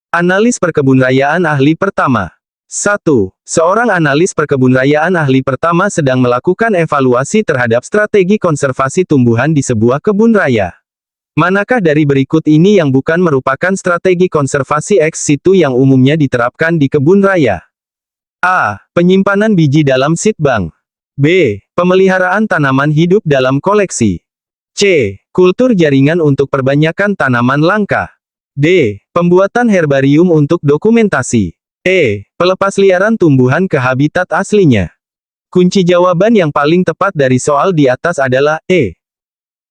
Analis perkebunrayaan ahli pertama. 1. Seorang analis perkebunrayaan ahli pertama sedang melakukan evaluasi terhadap strategi konservasi tumbuhan di sebuah kebun raya. Manakah dari berikut ini yang bukan merupakan strategi konservasi ex situ yang umumnya diterapkan di kebun raya? A. Penyimpanan biji dalam seed bank. B. Pemeliharaan tanaman hidup dalam koleksi. C. Kultur jaringan untuk perbanyakan tanaman langka. D. Pembuatan herbarium untuk dokumentasi. E. Pelepasliaran tumbuhan ke habitat aslinya. Kunci jawaban yang paling tepat dari soal di atas adalah E.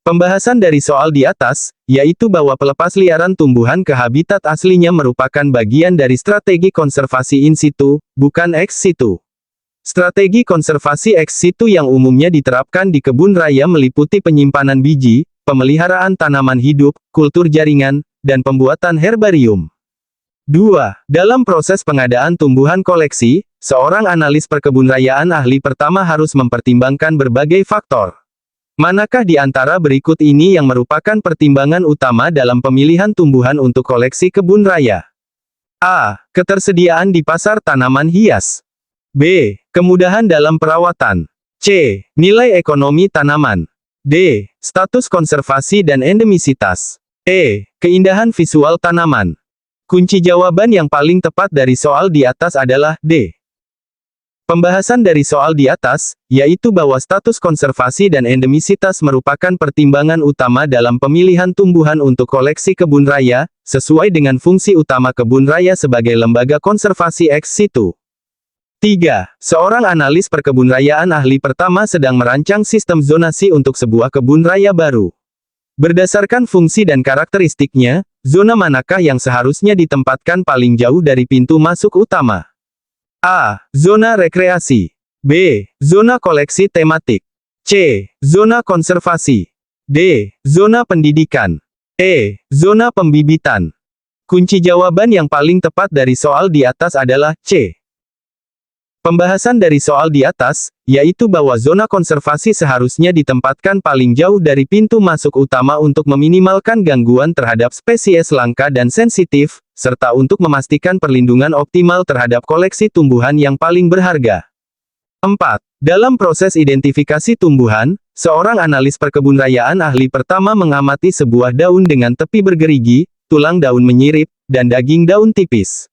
Pembahasan dari soal di atas, yaitu bahwa pelepasliaran tumbuhan ke habitat aslinya merupakan bagian dari strategi konservasi in situ, bukan ex situ. Strategi konservasi ex situ yang umumnya diterapkan di kebun raya meliputi penyimpanan biji, pemeliharaan tanaman hidup, kultur jaringan, dan pembuatan herbarium. 2. Dalam proses pengadaan tumbuhan koleksi, seorang analis perkebunrayaan ahli pertama harus mempertimbangkan berbagai faktor. Manakah di antara berikut ini yang merupakan pertimbangan utama dalam pemilihan tumbuhan untuk koleksi kebun raya? A. Ketersediaan di pasar tanaman hias. B. Kemudahan dalam perawatan. C. Nilai ekonomi tanaman. D. Status konservasi dan endemisitas. E. Keindahan visual tanaman. Kunci jawaban yang paling tepat dari soal di atas adalah D. Pembahasan dari soal di atas, yaitu bahwa status konservasi dan endemisitas merupakan pertimbangan utama dalam pemilihan tumbuhan untuk koleksi kebun raya, sesuai dengan fungsi utama kebun raya sebagai lembaga konservasi ex situ. 3. Seorang analis perkebunrayaan ahli pertama sedang merancang sistem zonasi untuk sebuah kebun raya baru. Berdasarkan fungsi dan karakteristiknya, zona manakah yang seharusnya ditempatkan paling jauh dari pintu masuk utama? A. Zona rekreasi. B. Zona koleksi tematik. C. Zona konservasi. D. Zona pendidikan. E. Zona pembibitan. Kunci jawaban yang paling tepat dari soal di atas adalah C. Pembahasan dari soal di atas, yaitu bahwa zona konservasi seharusnya ditempatkan paling jauh dari pintu masuk utama untuk meminimalkan gangguan terhadap spesies langka dan sensitif, serta untuk memastikan perlindungan optimal terhadap koleksi tumbuhan yang paling berharga. 4. Dalam proses identifikasi tumbuhan, seorang analis perkebunrayaan ahli pertama mengamati sebuah daun dengan tepi bergerigi, tulang daun menyirip, dan daging daun tipis.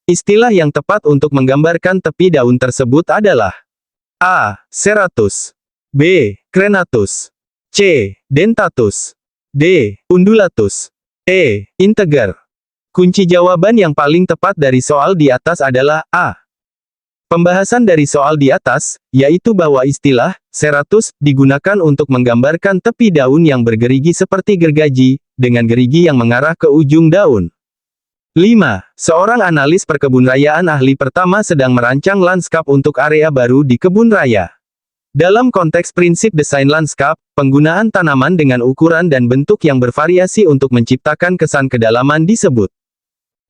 Istilah yang tepat untuk menggambarkan tepi daun tersebut adalah A. Serratus. B. Crenatus. C. Dentatus. D. Undulatus. E. Integer. Kunci jawaban yang paling tepat dari soal di atas adalah A. Pembahasan dari soal di atas, yaitu bahwa istilah serratus digunakan untuk menggambarkan tepi daun yang bergerigi seperti gergaji, dengan gerigi yang mengarah ke ujung daun. 5. Seorang analis perkebunrayaan ahli pertama sedang merancang lanskap untuk area baru di kebun raya. Dalam konteks prinsip desain lanskap, penggunaan tanaman dengan ukuran dan bentuk yang bervariasi untuk menciptakan kesan kedalaman disebut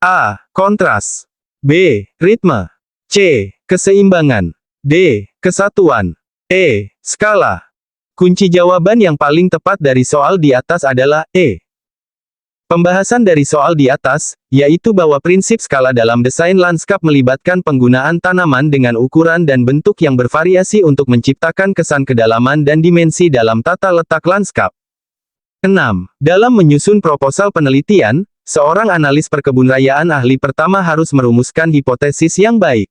A. Kontras. B. Ritme. C. Keseimbangan. D. Kesatuan. E. Skala. Kunci jawaban yang paling tepat dari soal di atas adalah E. Pembahasan dari soal di atas, yaitu bahwa prinsip skala dalam desain lanskap melibatkan penggunaan tanaman dengan ukuran dan bentuk yang bervariasi untuk menciptakan kesan kedalaman dan dimensi dalam tata letak lanskap. 6. Dalam menyusun proposal penelitian, seorang analis perkebunrayaan ahli pertama harus merumuskan hipotesis yang baik.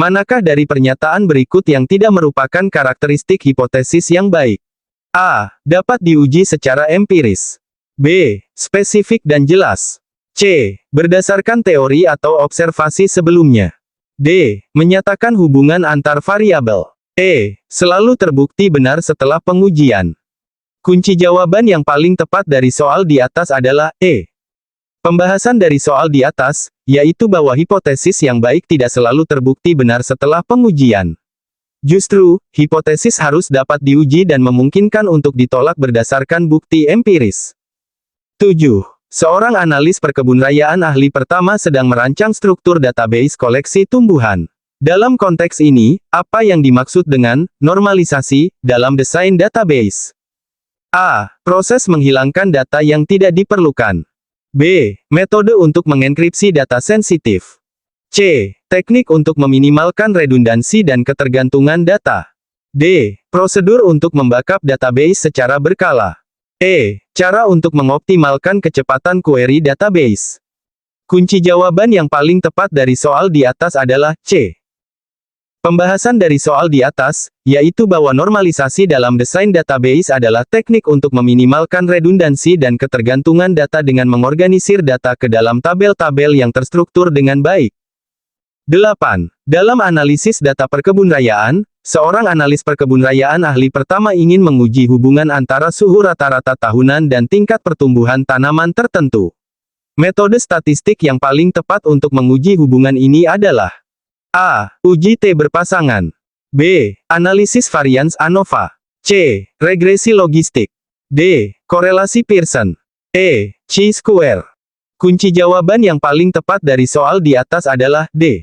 Manakah dari pernyataan berikut yang tidak merupakan karakteristik hipotesis yang baik? A. Dapat diuji secara empiris. B. Spesifik dan jelas. C. Berdasarkan teori atau observasi sebelumnya. D. Menyatakan hubungan antar variabel. E. Selalu terbukti benar setelah pengujian. Kunci jawaban yang paling tepat dari soal di atas adalah E. Pembahasan dari soal di atas, yaitu bahwa hipotesis yang baik tidak selalu terbukti benar setelah pengujian. Justru, hipotesis harus dapat diuji dan memungkinkan untuk ditolak berdasarkan bukti empiris. 7. Seorang analis perkebunrayaan ahli pertama sedang merancang struktur database koleksi tumbuhan. Dalam konteks ini, apa yang dimaksud dengan normalisasi dalam desain database? A. Proses menghilangkan data yang tidak diperlukan. B. Metode untuk mengenkripsi data sensitif. C. Teknik untuk meminimalkan redundansi dan ketergantungan data. D. Prosedur untuk membackup database secara berkala. E. Cara untuk mengoptimalkan kecepatan query database. Kunci jawaban yang paling tepat dari soal di atas adalah C. Pembahasan dari soal di atas, yaitu bahwa normalisasi dalam desain database adalah teknik untuk meminimalkan redundansi dan ketergantungan data dengan mengorganisir data ke dalam tabel-tabel yang terstruktur dengan baik. 8. Dalam analisis data perkebunrayaan, seorang analis perkebunrayaan ahli pertama ingin menguji hubungan antara suhu rata-rata tahunan dan tingkat pertumbuhan tanaman tertentu. Metode statistik yang paling tepat untuk menguji hubungan ini adalah A. Uji T berpasangan. B. Analisis varians ANOVA. C. Regresi logistik. D. Korelasi Pearson. E. Chi-square. Kunci jawaban yang paling tepat dari soal di atas adalah D.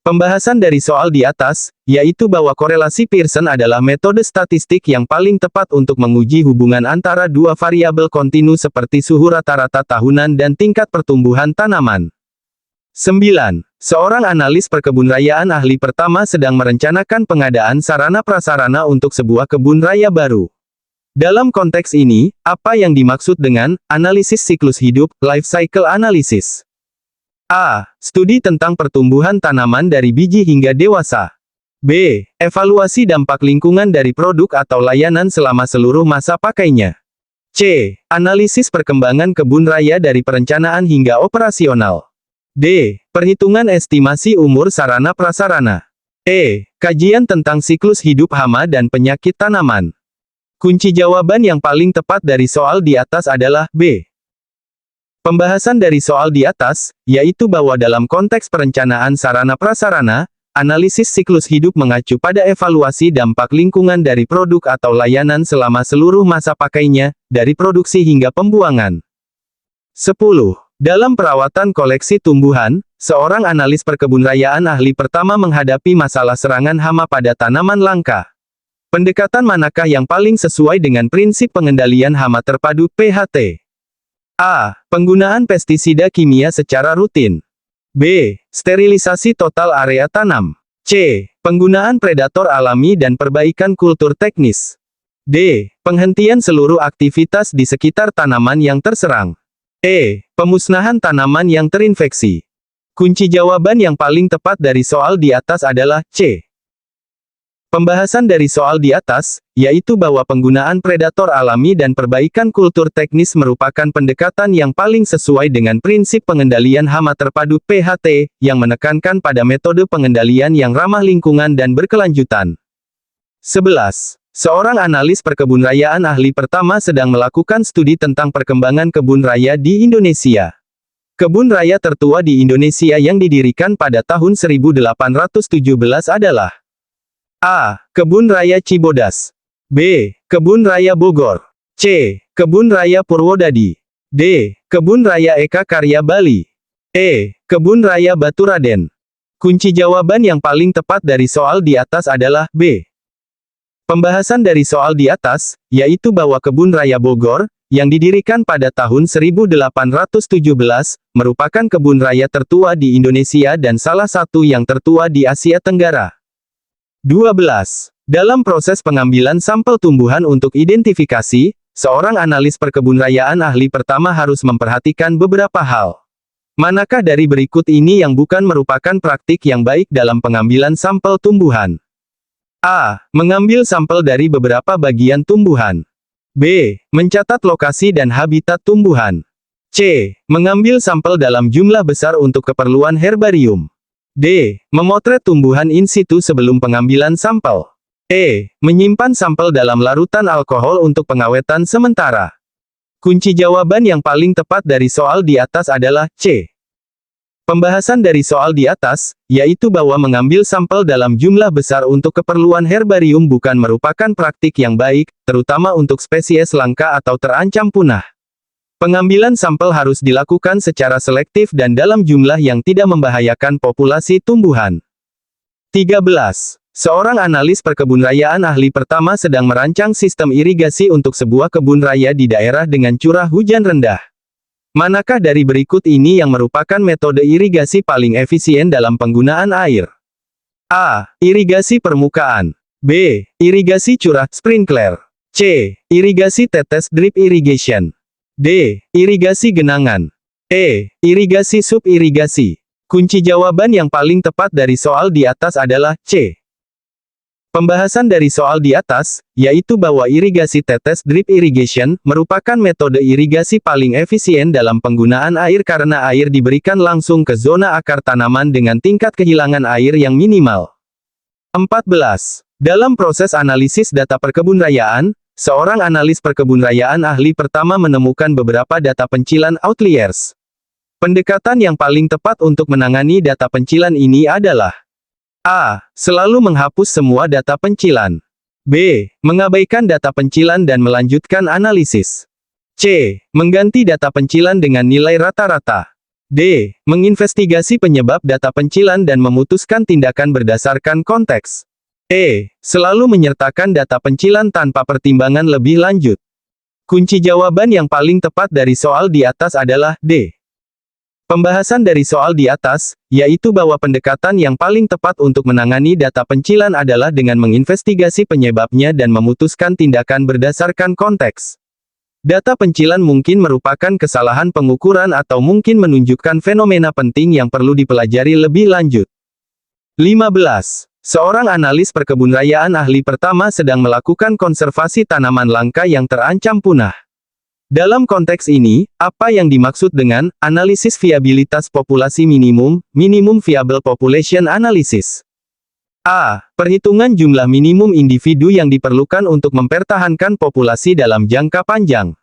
Pembahasan dari soal di atas, yaitu bahwa korelasi Pearson adalah metode statistik yang paling tepat untuk menguji hubungan antara dua variabel kontinu seperti suhu rata-rata tahunan dan tingkat pertumbuhan tanaman. 9. Seorang analis perkebunrayaan ahli pertama sedang merencanakan pengadaan sarana-prasarana untuk sebuah kebun raya baru. Dalam konteks ini, apa yang dimaksud dengan analisis siklus hidup, life cycle analysis? A. Studi tentang pertumbuhan tanaman dari biji hingga dewasa. B. Evaluasi dampak lingkungan dari produk atau layanan selama seluruh masa pakainya. C. Analisis perkembangan kebun raya dari perencanaan hingga operasional. D. Perhitungan estimasi umur sarana-prasarana. E. Kajian tentang siklus hidup hama dan penyakit tanaman. Kunci jawaban yang paling tepat dari soal di atas adalah B. Pembahasan dari soal di atas, yaitu bahwa dalam konteks perencanaan sarana-prasarana, analisis siklus hidup mengacu pada evaluasi dampak lingkungan dari produk atau layanan selama seluruh masa pakainya, dari produksi hingga pembuangan. 10. Dalam perawatan koleksi tumbuhan, seorang analis perkebunrayaan ahli pertama menghadapi masalah serangan hama pada tanaman langka. Pendekatan manakah yang paling sesuai dengan prinsip pengendalian hama terpadu (PHT)? A. Penggunaan pestisida kimia secara rutin. B. Sterilisasi total area tanam. C. Penggunaan predator alami dan perbaikan kultur teknis. D. Penghentian seluruh aktivitas di sekitar tanaman yang terserang. E. Pemusnahan tanaman yang terinfeksi. Kunci jawaban yang paling tepat dari soal di atas adalah C. Pembahasan dari soal di atas, yaitu bahwa penggunaan predator alami dan perbaikan kultur teknis merupakan pendekatan yang paling sesuai dengan prinsip pengendalian hama terpadu (PHT), yang menekankan pada metode pengendalian yang ramah lingkungan dan berkelanjutan. 11. Seorang analis perkebunrayaan ahli pertama sedang melakukan studi tentang perkembangan kebun raya di Indonesia. Kebun raya tertua di Indonesia yang didirikan pada tahun 1817 adalah A. Kebun Raya Cibodas. B. Kebun Raya Bogor. C. Kebun Raya Purwodadi. D. Kebun Raya Eka Karya Bali. E. Kebun Raya Baturaden. Kunci jawaban yang paling tepat dari soal di atas adalah B. Pembahasan dari soal di atas, yaitu bahwa Kebun Raya Bogor, yang didirikan pada tahun 1817, merupakan kebun raya tertua di Indonesia dan salah satu yang tertua di Asia Tenggara. 12. Dalam proses pengambilan sampel tumbuhan untuk identifikasi, seorang analis perkebunrayaan ahli pertama harus memperhatikan beberapa hal. Manakah dari berikut ini yang bukan merupakan praktik yang baik dalam pengambilan sampel tumbuhan? A. Mengambil sampel dari beberapa bagian tumbuhan. B. Mencatat lokasi dan habitat tumbuhan. C. Mengambil sampel dalam jumlah besar untuk keperluan herbarium. D. Memotret tumbuhan in situ sebelum pengambilan sampel. E. Menyimpan sampel dalam larutan alkohol untuk pengawetan sementara. Kunci jawaban yang paling tepat dari soal di atas adalah C. Pembahasan dari soal di atas, yaitu bahwa mengambil sampel dalam jumlah besar untuk keperluan herbarium bukan merupakan praktik yang baik, terutama untuk spesies langka atau terancam punah. Pengambilan sampel harus dilakukan secara selektif dan dalam jumlah yang tidak membahayakan populasi tumbuhan. 13. Seorang analis perkebunrayaan ahli pertama sedang merancang sistem irigasi untuk sebuah kebun raya di daerah dengan curah hujan rendah. Manakah dari berikut ini yang merupakan metode irigasi paling efisien dalam penggunaan air? A. Irigasi permukaan. B. Irigasi curah, sprinkler. C. Irigasi tetes, drip irrigation. D. Irigasi genangan. E. Irigasi sub-irigasi. Kunci jawaban yang paling tepat dari soal di atas adalah C. Pembahasan dari soal di atas, yaitu bahwa irigasi tetes drip irrigation, merupakan metode irigasi paling efisien dalam penggunaan air karena air diberikan langsung ke zona akar tanaman dengan tingkat kehilangan air yang minimal. 14. Dalam proses analisis data perkebunrayaan, seorang analis perkebunrayaan ahli pertama menemukan beberapa data pencilan outliers. Pendekatan yang paling tepat untuk menangani data pencilan ini adalah A. Selalu menghapus semua data pencilan. B. Mengabaikan data pencilan dan melanjutkan analisis. C. Mengganti data pencilan dengan nilai rata-rata. D. Menginvestigasi penyebab data pencilan dan memutuskan tindakan berdasarkan konteks. E. Selalu menyertakan data pencilan tanpa pertimbangan lebih lanjut. Kunci jawaban yang paling tepat dari soal di atas adalah D. Pembahasan dari soal di atas, yaitu bahwa pendekatan yang paling tepat untuk menangani data pencilan adalah dengan menginvestigasi penyebabnya dan memutuskan tindakan berdasarkan konteks. Data pencilan mungkin merupakan kesalahan pengukuran atau mungkin menunjukkan fenomena penting yang perlu dipelajari lebih lanjut. 15. Seorang analis perkebunrayaan ahli pertama sedang melakukan konservasi tanaman langka yang terancam punah. Dalam konteks ini, apa yang dimaksud dengan analisis viabilitas populasi minimum, minimum viable population analysis? A. Perhitungan jumlah minimum individu yang diperlukan untuk mempertahankan populasi dalam jangka panjang.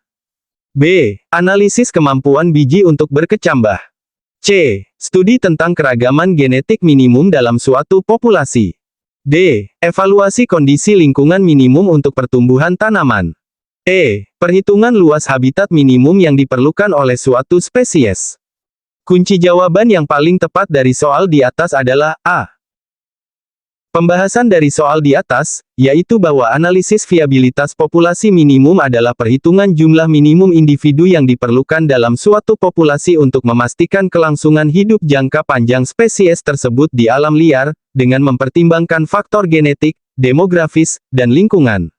B. Analisis kemampuan biji untuk berkecambah. C. Studi tentang keragaman genetik minimum dalam suatu populasi. D. Evaluasi kondisi lingkungan minimum untuk pertumbuhan tanaman. E. Perhitungan luas habitat minimum yang diperlukan oleh suatu spesies. Kunci jawaban yang paling tepat dari soal di atas adalah A. Pembahasan dari soal di atas, yaitu bahwa analisis viabilitas populasi minimum adalah perhitungan jumlah minimum individu yang diperlukan dalam suatu populasi untuk memastikan kelangsungan hidup jangka panjang spesies tersebut di alam liar, dengan mempertimbangkan faktor genetik, demografis, dan lingkungan.